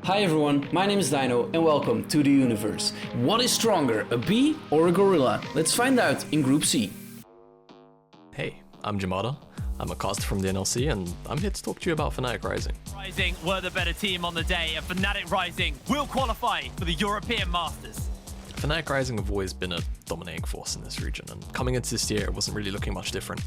Hi everyone, my name is Dino and welcome to the EUniverse. What is stronger, a bee or a gorilla? Let's find out in Group C. Hey, I'm Jamada. I'm a caster from the NLC and I'm here to talk to you about FNATIC Rising. Rising were the better team on the day, and FNATIC Rising will qualify for the European Masters. FNATIC Rising have always been a dominating force in this region, and coming into this year it wasn't really looking much different.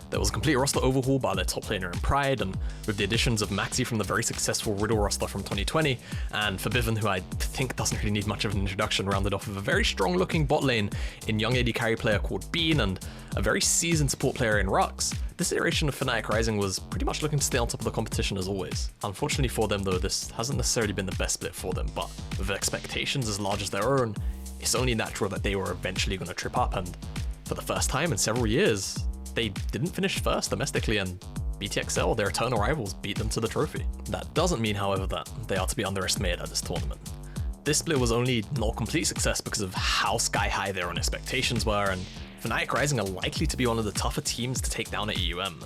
There was a complete roster overhaul by their top laner in Pride, and with the additions of Maxi from the very successful Riddle roster from 2020, and Forbidden, who I think doesn't really need much of an introduction, rounded off with a very strong looking bot lane in young AD carry player called Bean, and a very seasoned support player in Rux. This iteration of FNATIC Rising was pretty much looking to stay on top of the competition as always. Unfortunately for them though, this hasn't necessarily been the best split for them, but with expectations as large as their own, it's only natural that they were eventually going to trip up, and for the first time in several years, they didn't finish first domestically, and BTXL, their eternal rivals, beat them to the trophy. That doesn't mean, however, that they are to be underestimated at this tournament. This split was only not a complete success because of how sky high their own expectations were, and FNATIC Rising are likely to be one of the tougher teams to take down at EUM.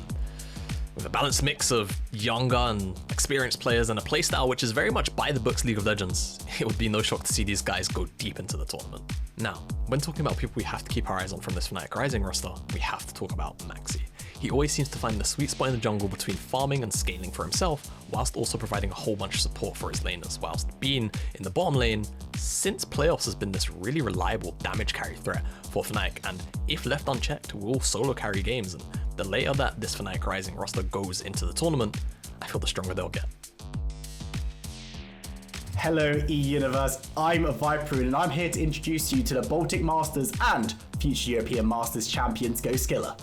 With a balanced mix of younger and experienced players and a playstyle which is very much by the books League of Legends, it would be no shock to see these guys go deep into the tournament. Now, when talking about people we have to keep our eyes on from this FNATIC Rising roster, we have to talk about Maxi. He always seems to find the sweet spot in the jungle between farming and scaling for himself, whilst also providing a whole bunch of support for his laners, whilst Bean in the bottom lane, since playoffs, has been this really reliable damage carry threat for FNATIC, and if left unchecked, will solo carry games, and the later that this FNATIC Rising roster goes into the tournament, I feel the stronger they'll get. Hello EUniverse, I'm Viper and I'm here to introduce you to the Baltic Masters and future European Masters champions GOSKILLA.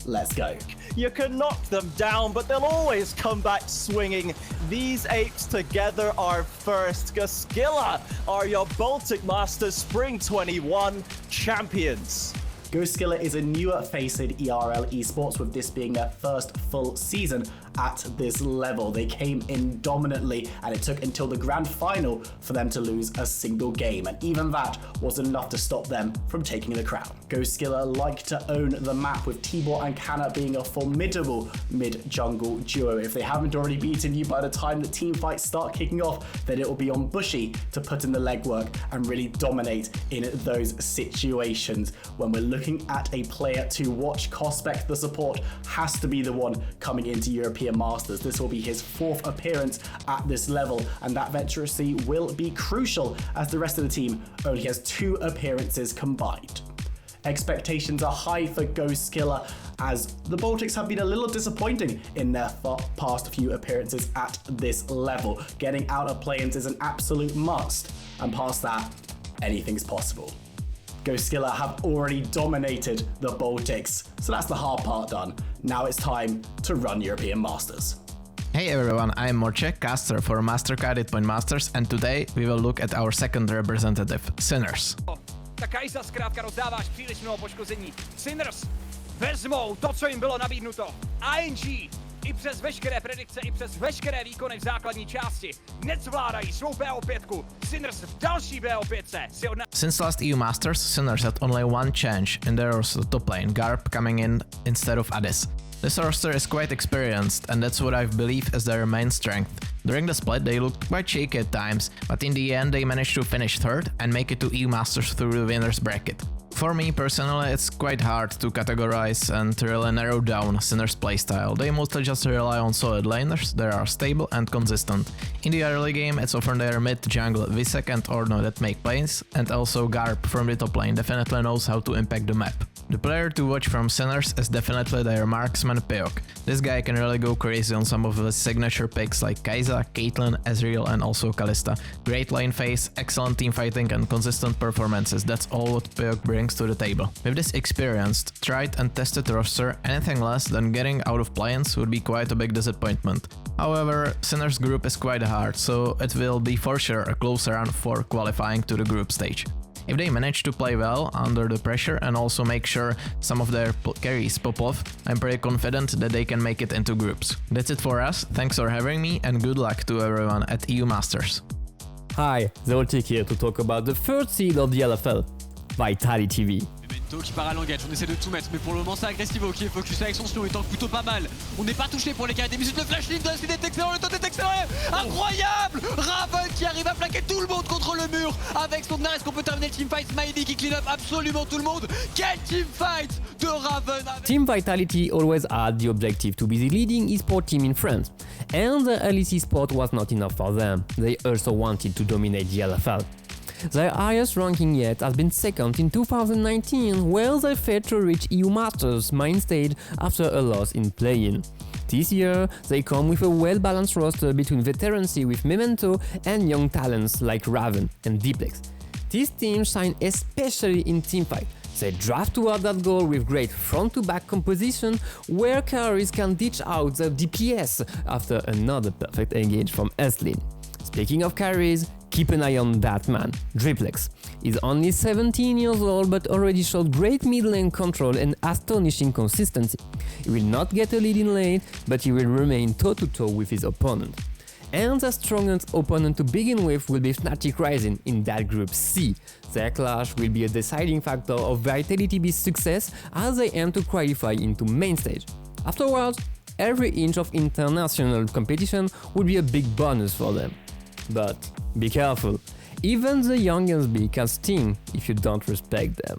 Let's go. You can knock them down, but they'll always come back swinging. These apes together are first. GOSKILLA are your Baltic Masters Spring 21 champions. GOSKILLA is a newer face in ERL esports, with this being their first full season at this level. They came in dominantly and it took until the grand final for them to lose a single game, and even that wasn't enough to stop them from taking the crown. GOSKILLA like to own the map, with Tibor and Kana being a formidable mid-jungle duo. If they haven't already beaten you by the time the team fights start kicking off, then it will be on Bushy to put in the legwork and really dominate in those situations. When we're looking at a player to watch, Kospek, the support, has to be the one coming into European Masters. This will be his 4th appearance at this level, and that veterancy will be crucial as the rest of the team only has 2 appearances combined. Expectations are high for GOSKILLA, as the Baltics have been a little disappointing in their past few appearances at this level. Getting out of play-ins is an absolute must, and past that, anything's possible. GOSKILLA have already dominated the Baltics, so that's the hard part done. Now it's time to run European Masters. Hey everyone, I'm Morczek, caster for Mastercard Hitpoint Masters, and today we will look at our second representative, Sinners. Tak Kaiza zkrátka rozdáváš příliš mnoho poškození. Sinners vezmou to, co jim bylo nabídnuto. ING i přes veškeré predikce, i přes veškeré výkony v základní části nezvládají svou BO5. Sinners v další BO5 si Since last EU Masters, Sinners had only one change in their top lane, Garp coming in instead of Addis. This roster is quite experienced, and that's what I believe is their main strength. During the split they looked quite shaky at times, but in the end they managed to finish 3rd and make it to EU Masters through the winner's bracket. For me personally, it's quite hard to categorize and really narrow down Sinners' playstyle. They mostly just rely on solid laners that are stable and consistent. In the early game, it's often their mid-jungle Visek and Orno that make plays, and also Garp from the top lane definitely knows how to impact the map. The player to watch from Sinners is definitely their marksman Pyok. This guy can really go crazy on some of his signature picks like Kai'Sa, Caitlyn, Ezreal and also Kalista. Great lane phase, excellent team fighting and consistent performances, that's all what Pyok brings to the table. With this experienced, tried and tested roster, anything less than getting out of play-ins would be quite a big disappointment. However, Sinners group is quite hard, so it will be for sure a close round for qualifying to the group stage. If they manage to play well under the pressure and also make sure some of their carries pop off, I'm pretty confident that they can make it into groups. That's it for us, thanks for having me and good luck to everyone at EU Masters. Hi, Zoltik here to talk about the 3rd seed of the LFL, Vitality TV. To qui part à l'engage, on essaie de tout mettre, mais pour le moment c'est Agressivo qui est focus avec son sion, il tank plutôt pas mal. On n'est pas touché pour les carrés des musiques, le flash lead il est excellent, le taux est excellent. Incroyable, Raven qui arrive à plaquer tout le monde contre le mur avec son arrêt. Est-ce qu'on peut terminer le teamfight? Smiley qui clean up absolument tout le monde. Quel teamfight de Raven avec... Team Vitality always had the objective to be the leading esports team in France, and the LEC sport was not enough for them. They also wanted to dominate the LFL. Their highest ranking yet has been second in 2019, where they failed to reach EUMasters main stage after a loss in play-in. This year, they come with a well-balanced roster between veterancy with Memento and young talents like Raven and Diplex. These teams shine especially in teamfight. They draft toward that goal with great front-to-back composition, where carries can ditch out their DPS after another perfect engage from Eslin. Speaking of carries, keep an eye on that man, Driplex. He's only 17 years old but already showed great mid lane control and astonishing consistency. He will not get a lead in lane, but he will remain toe-to-toe with his opponent. And the strongest opponent to begin with will be FNATIC Rising in that group C. Their clash will be a deciding factor of Vitality B's success as they aim to qualify into main stage. Afterwards, every inch of international competition would be a big bonus for them. But be careful, even the youngest bee can sting if you don't respect them.